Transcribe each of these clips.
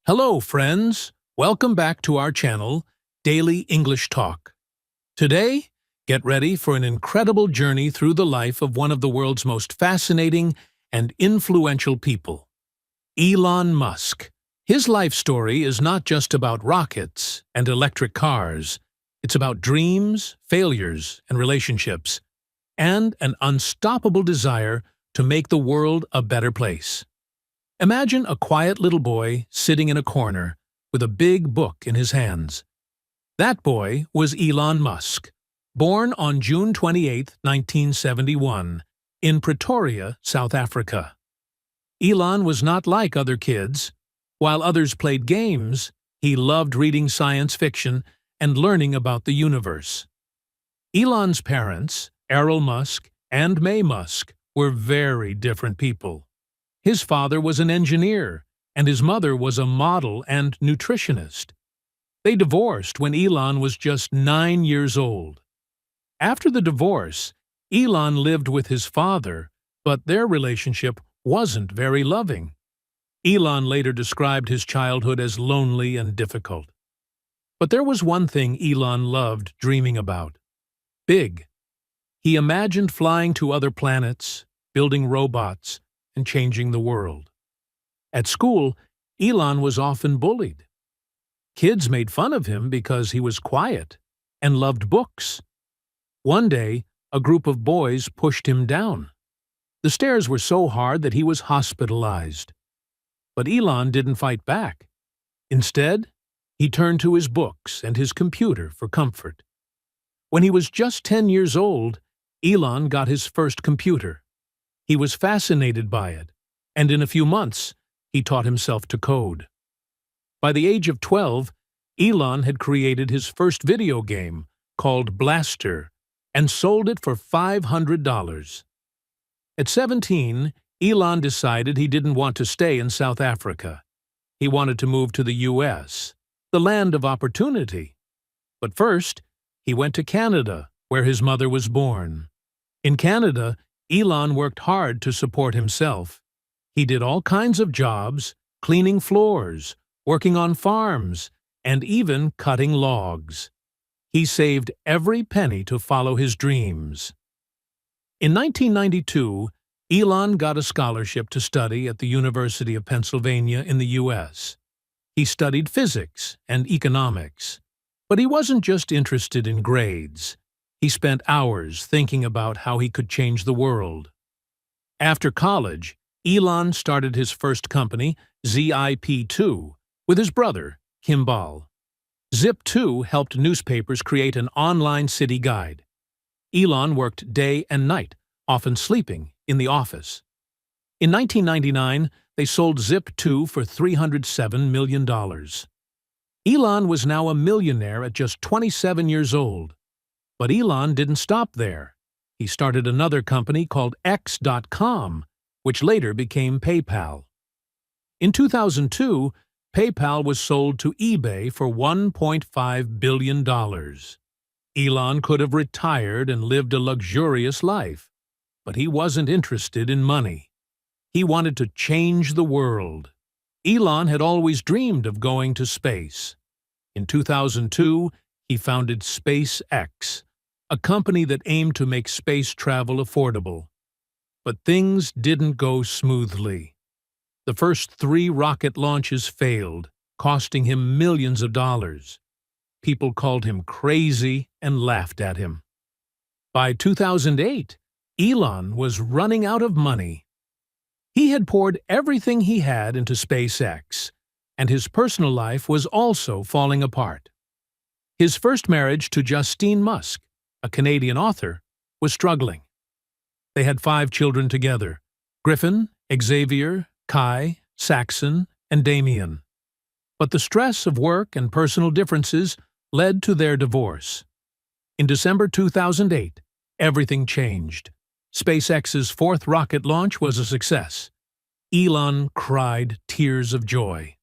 Hello, friends. Welcome back to our channel, Daily English Talk. Today, get ready for an incredible journey through the life of one of the world's most fascinating and influential people, Elon Musk. His life story is not just about rockets and electric cars. It's about dreams, failures, and relationships, and an unstoppable desire to make the world a better place. Imagine a quiet little boy sitting in a corner with a big book in his hands. That boy was Elon Musk, born on June 28, 1971, in Pretoria, South Africa. Elon was not like other kids. While others played games, he loved reading science fiction and learning about the universe. Elon's parents, Elon Musk and May Musk, were very different people. His father was an engineer, and his mother was a model and nutritionist. They divorced when Elon was just 9 years old. After the divorce, Elon lived with his father, but their relationship wasn't very loving. Elon later described his childhood as lonely and difficult. But there was one thing Elon loved dreaming about: big. He imagined flying to other planets, building robots, and changing the world. At school, Elon was often bullied. Kids made fun of him because he was quiet and loved books. One day, a group of boys pushed him down. The stairs were so hard that he was hospitalized. But Elon didn't fight back. Instead, he turned to his books and his computer for comfort. When he was just 10 years old, Elon got his first computer. He was fascinated by it, and in a few months, he taught himself to code. By the age of 12, Elon had created his first video game, called Blaster, and sold it for $500. At 17, Elon decided he didn't want to stay in South Africa. He wanted to move to the US, the land of opportunity. But first, he went to Canada, where his mother was born. In Canada, Elon worked hard to support himself. He did all kinds of jobs, cleaning floors, working on farms, and even cutting logs. He saved every penny to follow his dreams. In 1992, Elon got a scholarship to study at the University of Pennsylvania in the U.S. He studied physics and economics. But he wasn't just interested in grades. He spent hours thinking about how he could change the world. After college, Elon started his first company, Zip2, with his brother, Kimball. Zip2 helped newspapers create an online city guide. Elon worked day and night, often sleeping in the office. In 1999, they sold Zip2 for $307 million. Elon was now a millionaire at just 27 years old. But Elon didn't stop there. He started another company called X.com, which later became PayPal. In 2002, PayPal was sold to eBay for $1.5 billion. Elon could have retired and lived a luxurious life, but he wasn't interested in money. He wanted to change the world. Elon had always dreamed of going to space. In 2002, he founded SpaceX, a company that aimed to make space travel affordable. But things didn't go smoothly. The first 3 rocket launches failed, costing him millions of dollars. People called him crazy and laughed at him. By 2008, Elon was running out of money. He had poured everything he had into SpaceX, and his personal life was also falling apart. His first marriage to Justine Musk, a Canadian author, was struggling. They had 5 children together: Griffin, Xavier, Kai, Saxon, and Damien. But the stress of work and personal differences led to their divorce. In December 2008, everything changed. SpaceX's 4th rocket launch was a success. Elon cried tears of joy.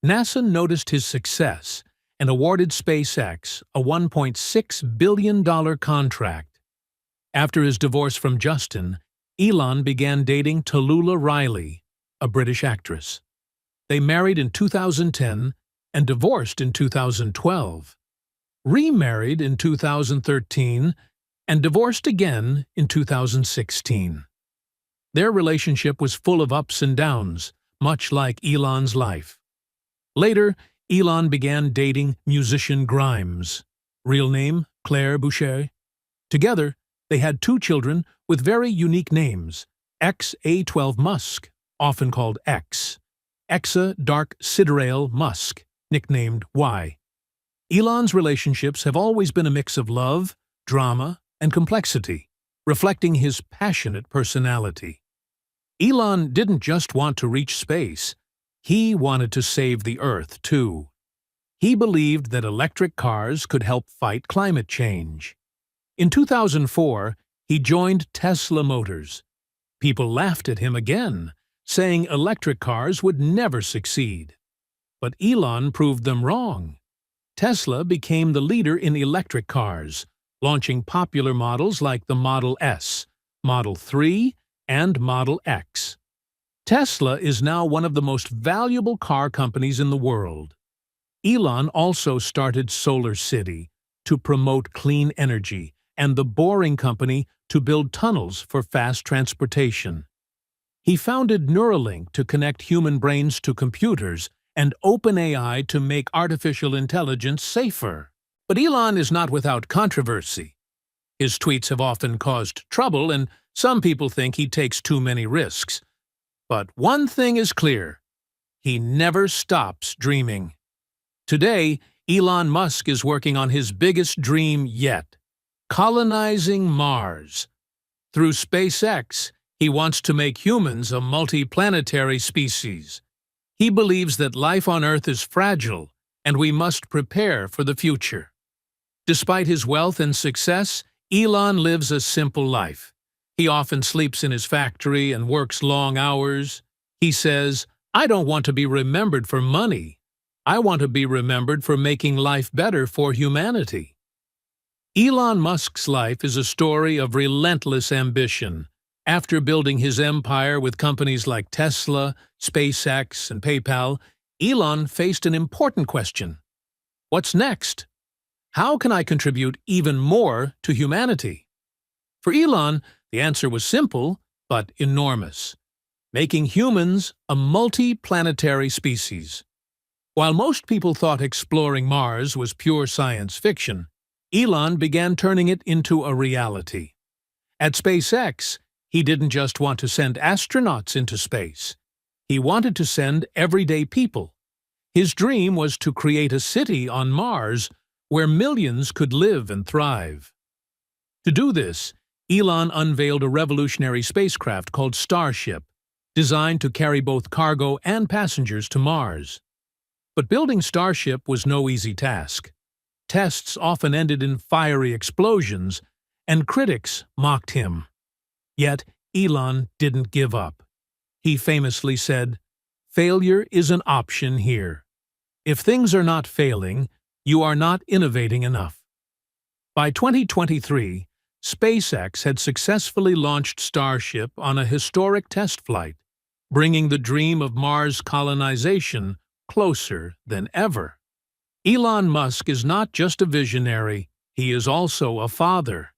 NASA noticed his success and awarded SpaceX a $1.6 billion contract. After his divorce from Justin, Elon began dating Tallulah Riley, a British actress. They married in 2010 and divorced in 2012, remarried in 2013, and divorced again in 2016. Their relationship was full of ups and downs, much like Elon's life. Later, Elon began dating musician Grimes, real name Claire Boucher. Together, they had 2 children with very unique names: X.A.12 Musk, often called X, Exa Dark Sidereal Musk, nicknamed Y. Elon's relationships have always been a mix of love, drama, and complexity, reflecting his passionate personality. Elon didn't just want to reach space, he wanted to save the Earth, too. He believed that electric cars could help fight climate change. In 2004, he joined Tesla Motors. People laughed at him again, saying electric cars would never succeed. But Elon proved them wrong. Tesla became the leader in electric cars, launching popular models like the Model S, Model 3, and Model X. Tesla is now one of the most valuable car companies in the world. Elon also started Solar City to promote clean energy and the Boring Company to build tunnels for fast transportation. He founded Neuralink to connect human brains to computers and OpenAI to make artificial intelligence safer. But Elon is not without controversy. His tweets have often caused trouble, and some people think he takes too many risks. But one thing is clear: he never stops dreaming. Today, Elon Musk is working on his biggest dream yet: colonizing Mars. Through SpaceX, he wants to make humans a multi-planetary species. He believes that life on Earth is fragile, and we must prepare for the future. Despite his wealth and success, Elon lives a simple life. He often sleeps in his factory and works long hours. He says, "I don't want to be remembered for money. I want to be remembered for making life better for humanity." Elon Musk's life is a story of relentless ambition. After building his empire with companies like Tesla, SpaceX, and PayPal, Elon faced an important question. What's next? How can I contribute even more to humanity? For Elon, the answer was simple, but enormous: making humans a multi-planetary species. While most people thought exploring Mars was pure science fiction, Elon began turning it into a reality. At SpaceX, he didn't just want to send astronauts into space. He wanted to send everyday people. His dream was to create a city on Mars where millions could live and thrive. To do this, Elon unveiled a revolutionary spacecraft called Starship, designed to carry both cargo and passengers to Mars. But building Starship was no easy task. Tests often ended in fiery explosions, and critics mocked him. Yet, Elon didn't give up. He famously said, "Failure is an option here. If things are not failing, you are not innovating enough." By 2023, SpaceX had successfully launched Starship on a historic test flight, bringing the dream of Mars colonization closer than ever. Elon Musk is not just a visionary, he is also a father.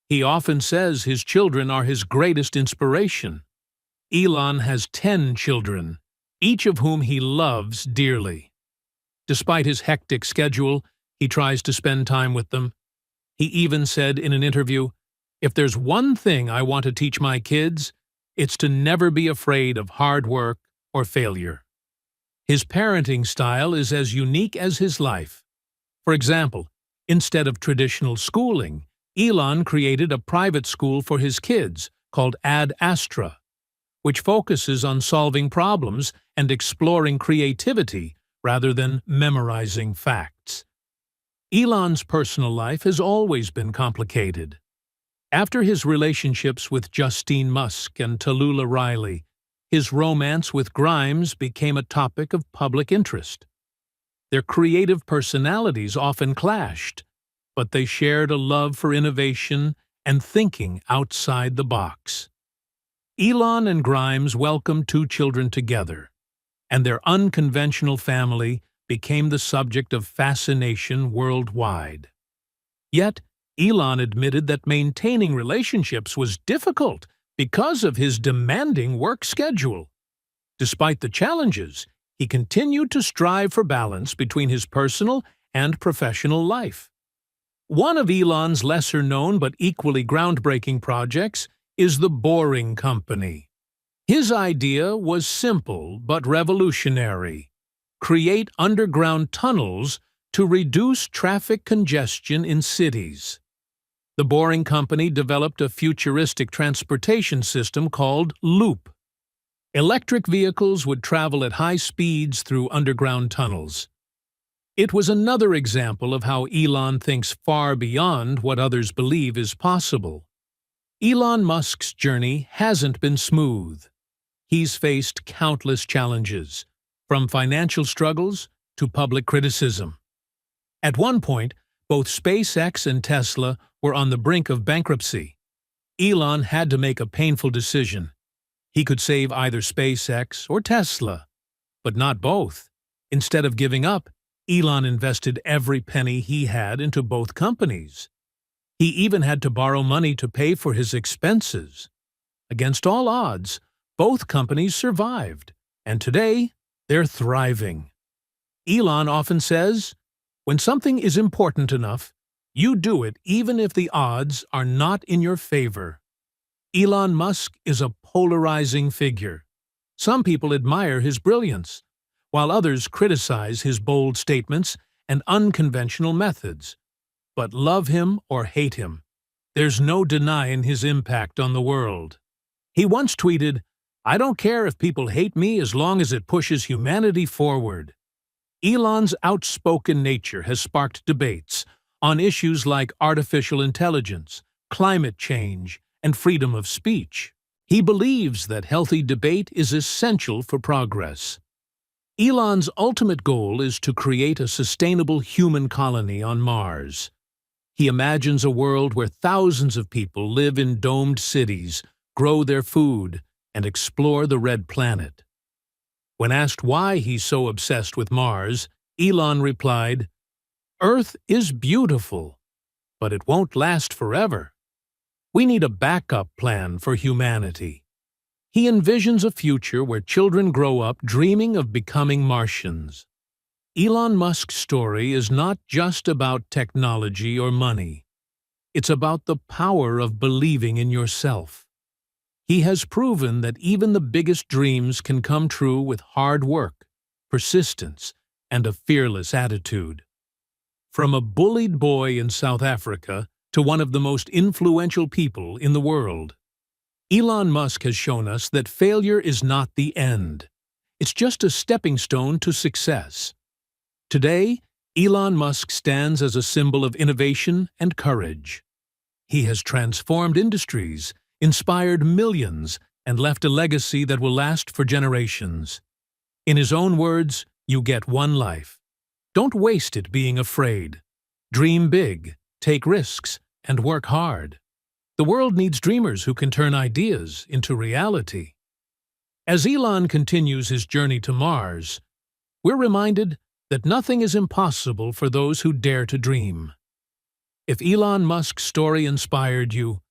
He often says his children are his greatest inspiration. Elon has 10 children, each of whom he loves dearly. Despite his hectic schedule, he tries to spend time with them. He even said in an interview, "If there's one thing I want to teach my kids, it's to never be afraid of hard work or failure." His parenting style is as unique as his life. For example, instead of traditional schooling, Elon created a private school for his kids called Ad Astra, which focuses on solving problems and exploring creativity rather than memorizing facts. Elon's personal life has always been complicated. After his relationships with Justine Musk and Tallulah Riley, his romance with Grimes became a topic of public interest. Their creative personalities often clashed, but they shared a love for innovation and thinking outside the box. Elon and Grimes welcomed 2 children together. and their unconventional family became the subject of fascination worldwide. Yet, Elon admitted that maintaining relationships was difficult because of his demanding work schedule. Despite the challenges, he continued to strive for balance between his personal and professional life. One of Elon's lesser-known but equally groundbreaking projects is the Boring Company. His idea was simple but revolutionary: create underground tunnels to reduce traffic congestion in cities. The Boring Company developed a futuristic transportation system called Loop. Electric vehicles would travel at high speeds through underground tunnels. It was another example of how Elon thinks far beyond what others believe is possible. Elon Musk's journey hasn't been smooth. He's faced countless challenges, from financial struggles to public criticism. At one point, both SpaceX and Tesla were on the brink of bankruptcy. Elon had to make a painful decision. He could save either SpaceX or Tesla, but not both. Instead of giving up, Elon invested every penny he had into both companies. He even had to borrow money to pay for his expenses. Against all odds, both companies survived, and today they're thriving. Elon often says, "When something is important enough, you do it even if the odds are not in your favor." Elon Musk is a polarizing figure. Some people admire his brilliance, while others criticize his bold statements and unconventional methods. But love him or hate him, there's no denying his impact on the world. He once tweeted, "I don't care if people hate me as long as it pushes humanity forward." Elon's outspoken nature has sparked debates on issues like artificial intelligence, climate change, and freedom of speech. He believes that healthy debate is essential for progress. Elon's ultimate goal is to create a sustainable human colony on Mars. He imagines a world where thousands of people live in domed cities, grow their food, and explore the red planet. When asked why he's so obsessed with Mars, Elon replied, "Earth is beautiful, but it won't last forever. We need a backup plan for humanity." He envisions a future where children grow up dreaming of becoming Martians. Elon Musk's story is not just about technology or money. It's about the power of believing in yourself. He has proven that even the biggest dreams can come true with hard work, persistence, and a fearless attitude. From a bullied boy in South Africa to one of the most influential people in the world, Elon Musk has shown us that failure is not the end. It's just a stepping stone to success. Today, Elon Musk stands as a symbol of innovation and courage. He has transformed industries, inspired millions, and left a legacy that will last for generations. In his own words, "You get one life. Don't waste it being afraid. Dream big, take risks, and work hard." The world needs dreamers who can turn ideas into reality. As Elon continues his journey to Mars, we're reminded that nothing is impossible for those who dare to dream. If Elon Musk's story inspired you,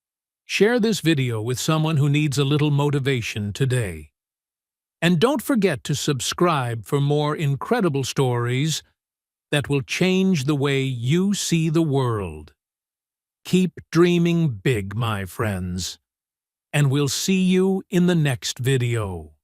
share this video with someone who needs a little motivation today. And don't forget to subscribe for more incredible stories that will change the way you see the world. Keep dreaming big, my friends, and we'll see you in the next video.